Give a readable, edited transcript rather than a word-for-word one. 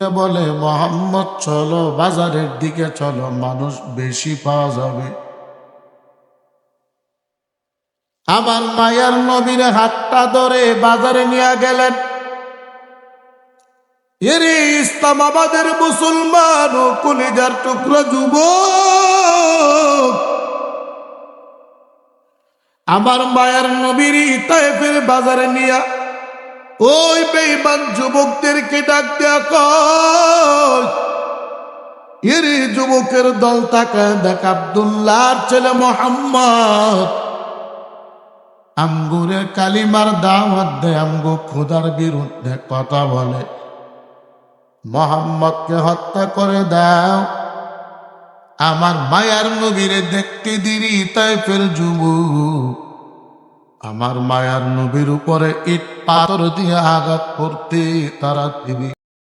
বলে, মোহাম্মদ চলো বাজারের দিকে চলো, মানুষ বেশি পাওয়া যাবে। আমার মায়ার নবীর হাতটা ধরে বাজারে নিয়ে গেলেন। এরে ইসলামাবাদের মুসলমান ও কলিজার টুকরা যুবক, আমার মায়ার নবীর তায়েফের বাজারে নিয়ে ওই বেঈমান যুবকদেরকে ডাক দেয়া কয়, এরে যুবকের দল তাকায় দেখ, আব্দুল্লাহর ছেলে মোহাম্মদ আমগুরে কালিমার দাওয়াত দেয়, আমগো খোদার বিরুদ্ধে কথা বলে, মোহাম্মদকে হত্যা করে দাও। আমার মায়ার নবীরে দেখতে দিরি তায়েফের যুবক আমার মায়ার নবীর উপরে ইট পাথর দিয়ে আঘাত করতে তারা দিবি।